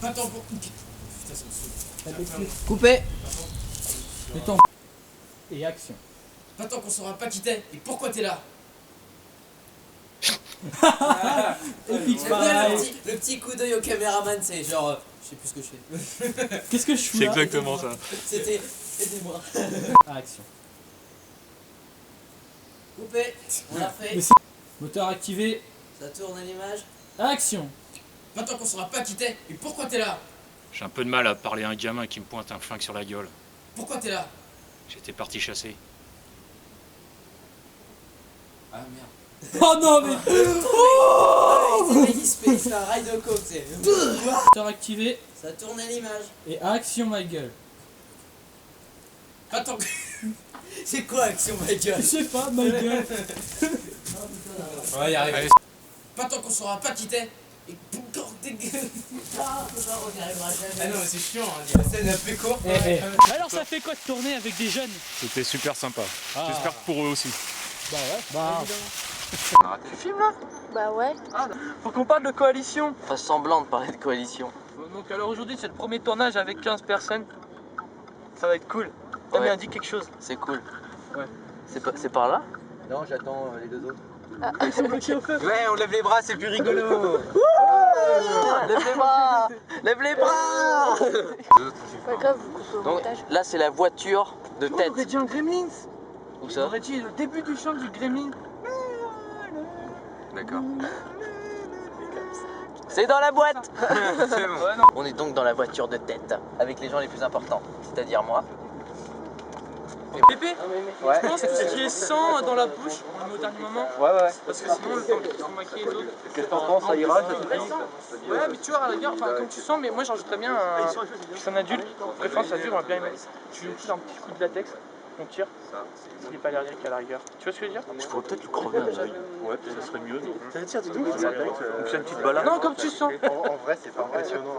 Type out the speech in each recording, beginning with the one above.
Attends pour... Putain, ça me saoule. Coupé. Détends. Et action. Attends qu'on saura pas qui t'es et pourquoi t'es là. Épique J'aime bien pareil. le petit coup d'œil au caméraman, c'est genre, je sais plus ce que je fais. Qu'est-ce que je fous C'est là? exactement ça. C'était, aidez-moi. Action. Coupé, on l'a fait. Mais c'est- Moteur activé. Ça tourne à l'image. Action. Attends qu'on saura pas qui t'es et pourquoi t'es là. J'ai un peu de mal à parler à un gamin qui me pointe un flingue sur la gueule. Pourquoi t'es là. J'étais parti chasser. Ah merde. Oh non mais. Il se fait un rail de coke, c'est. Moteur activé. Ça tourne à l'image. Et action ma gueule. Attends que... C'est quoi action ma gueule? Je sais pas, ma gueule. Ouais, y arrive. Attends qu'on saura pas qui t'es et pourquoi t'es gueule. Ah, on y arrivera jamais. Ah non mais c'est chiant, hein. La scène est plus courte. Alors ça fait quoi de tourner avec des jeunes? C'était super sympa. Ah. J'espère que pour eux aussi. Bah ouais. Bah. Tu filmes là? Bah ouais. Faut qu'on parle de coalition. Pas semblant de parler de coalition. Donc alors aujourd'hui c'est le premier tournage avec 15 personnes. Ça va être cool. T'as Ouais. bien dit quelque chose. C'est cool. Ouais. C'est par là? Non, j'attends les deux autres. C'est bloqué au feu. Ouais, on lève les bras, c'est plus rigolo. Lève les bras! Lève les bras! Pas grave, vous coupez au Donc montage. là c'est la voiture de On tête. aurait dit un Gremlins. Où On ça? aurait dit le début du chant du Gremlin. D'accord. C'est dans la boîte! C'est bon. Ouais, non. On est donc dans la voiture de tête, avec les gens les plus importants, c'est-à-dire moi. Pépé, Ouais. je pense que tout ce qui est sang dans la bouche, on le met au dernier moment. Ouais. Parce que sinon, le temps qu'ils sont maquillés les autres. Qu'est-ce que t'en penses? Ça ira, ça te dit? Ouais, mais tu vois, à la rigueur, enfin, comme tu sens, mais moi j'en rajouterais bien un. C'est un adulte, préférence adulte, on va bien aimer. Tu lui files un petit coup de latex, on tire, il n'est pas allergique à la rigueur. Tu vois ce que je veux dire? Je pourrais peut-être lui crever un œil. Ouais, ça serait mieux. Ça tire du tout. Donc c'est une petite balade. Non, comme tu sens. En vrai, c'est pas impressionnant.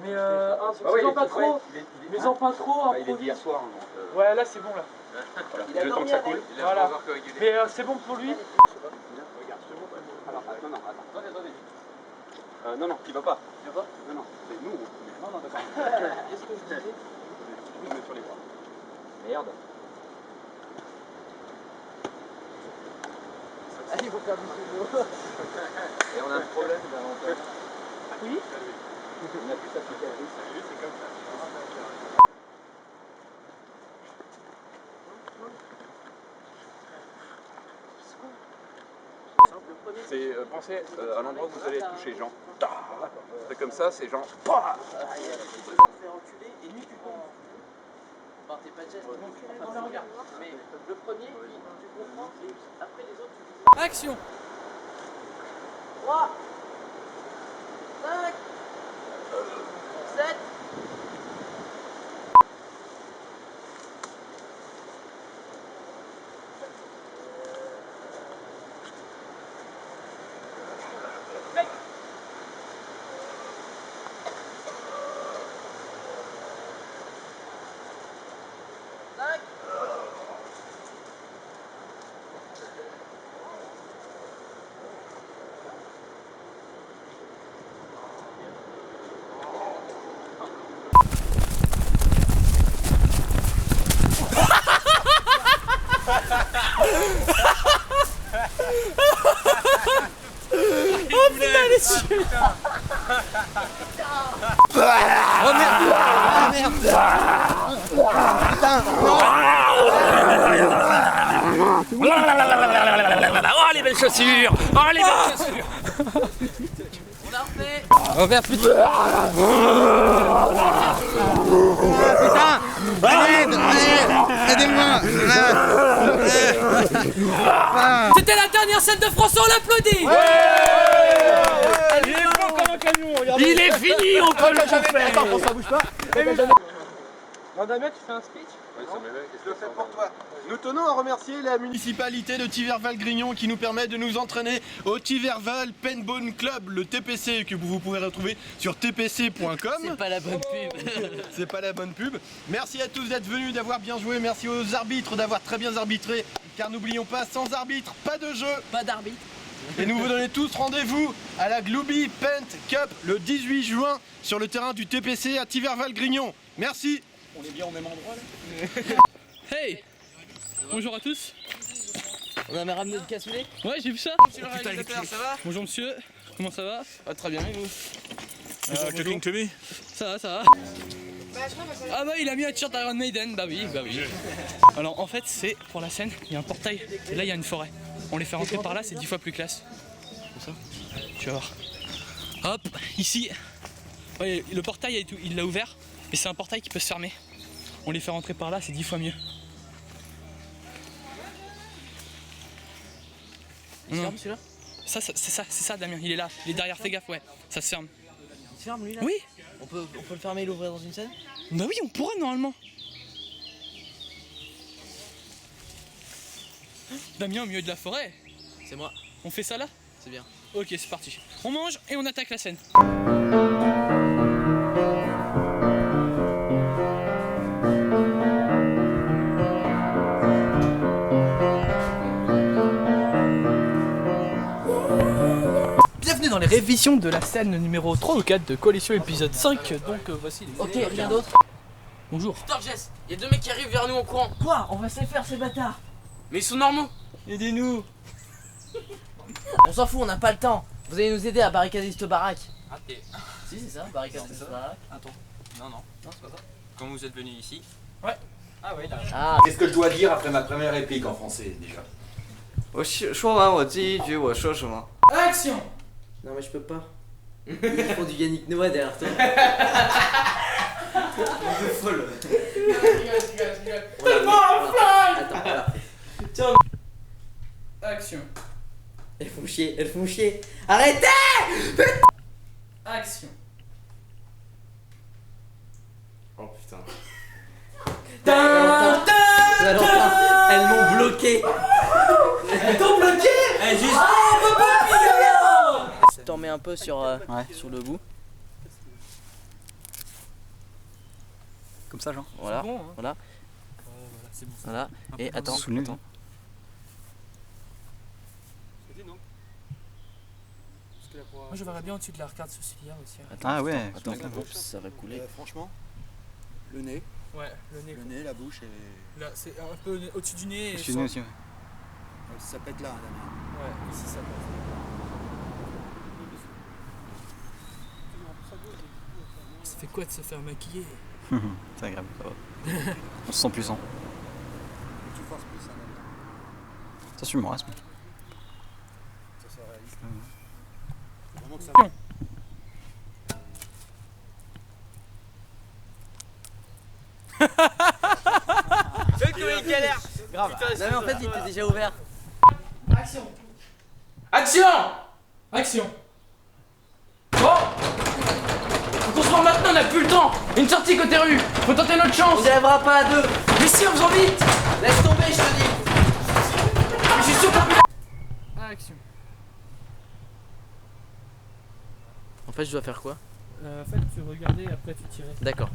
Mais mets-en pas trop, mets-en pas trop, Il est improvise. d'hier soir. Ouais, là c'est bon là. Le temps que ça coule. Voilà. Mais c'est bon pour lui. Alors, attends. Non, tu vas pas. Tu vas pas? Non, c'est nous. Non, d'accord. Qu'est-ce que je disais? Je vous mets sur les bras. Merde. Allez, il faut faire du boulot. Et on a un problème là. Oui. On a plus sa cicatrice. C'est comme ça. C'est pensez à l'endroit où vous allez être touché, genre. C'est comme ça, c'est genre. Tu vas te faire enculer et lui tu comprends. Enfin, t'es pas de geste. Non, mais regarde. Mais le premier, tu comprends et après les autres, tu dis. Action. 3, 5, 7. Oh les belles chaussures! Oh les belles chaussures! On l'a refait. On va plus. C'était la dernière scène de François, on l'applaudit. Il est fini, on peut le faire! Non, Damien, tu fais un speech? Je le fais pour toi. Nous tenons à remercier la municipalité de Thiverval-Grignon qui nous permet de nous entraîner au Thiverval Paintball Club, le TPC que vous pouvez retrouver sur tpc.com. C'est pas la bonne pub. C'est pas la bonne pub. Merci à tous d'être venus, d'avoir bien joué. Merci aux arbitres d'avoir très bien arbitré. Car n'oublions pas, sans arbitre, pas de jeu. Pas d'arbitre. Et nous vous donnons tous rendez-vous à la Glooby Paint Cup le 18 juin sur le terrain du TPC à Thiverval-Grignon. Merci. On est bien au même endroit là. Hey! Bonjour à tous. On avait ramené le cassoulet. Ouais, j'ai vu ça. Monsieur le réalisateur, ça va? Bonjour monsieur. Comment ça va? Très bien, et vous? Talking to me. Ça va, ça va. Ah bah il a mis un t-shirt Iron Maiden, bah oui. Alors en fait c'est pour la scène, il y a un portail et là il y a une forêt. On les fait rentrer par là, c'est 10 fois plus classe. Comme ça, tu vas voir. Hop, ici, ouais, le portail il l'a ouvert et c'est un portail qui peut se fermer. On les fait rentrer par là, c'est 10 fois mieux. Il se ferme celui-là? C'est ça Damien, il est là, il est derrière, fais gaffe, ouais, ça se ferme. Il se ferme lui là? Oui. On peut le fermer et l'ouvrir dans une scène? Bah oui, on pourrait normalement. Damien au milieu de la forêt. C'est moi. On fait ça là? C'est bien. Ok, c'est parti. On mange et on attaque la scène. Bienvenue dans les révisions de la scène numéro 3 ou 4 de Coalition épisode 5. Donc voici les... Ok, rien d'autre. Bonjour. Stop Jess, il y a deux mecs qui arrivent vers nous en courant. Quoi? On va se les faire ces bâtards. Mais ils sont normaux. Aidez-nous. On s'en fout, on n'a pas le temps. Vous allez nous aider à barricader cette baraque. Ah, et... Si, c'est ça, barricader cette baraque. Attends. Non, c'est pas ça. Quand vous êtes venu ici. Ouais. Ah ouais, là. Ah, Qu'est-ce que je dois dire après ma première réplique en français déjà? 说完我第一句我说什么？ Action. non mais je peux pas. Ils font du Yannick Noah derrière toi. folle. Attends, voilà. Action. Elles font chier. Arrêtez! Action. Oh putain. Valentin, elles m'ont bloqué. Elles t'ont bloqué? Juste... T'en mets un peu sur, sur le bout. Comme ça genre. Voilà, Bon, hein. voilà. C'est bon. Voilà. Et attends. Attends. Moi je verrais bien au-dessus de la regarde sourcilière aussi. Ah ouais. Attends, oups, ça va couler. Franchement, le nez, Ouais, le nez. la bouche, et... Là, c'est un peu au-dessus du nez. Et Je suis né aussi. Ouais. ça pète là. Ouais, ici ça passe. Ça fait quoi de se faire maquiller? C'est agréable. Ça va. On se sent puissant. Tu forces plus ça. Ça suit mon reste. Ça soit réaliste. Vraiment que ça... Il galère. Grave. Non mais en fait il était déjà ouvert. Action. Action! Action. Bon! Faut qu'on se voit maintenant, on n'a plus le temps! Une sortie côté rue! Faut tenter notre chance! On n'y arrivera pas à deux! Mais si, en faisant vite! Laisse tomber, je te dis! Je suis sûr qu'on peut... Action. En fait, je dois faire quoi? En fait, tu regardais et après tu tirais. D'accord.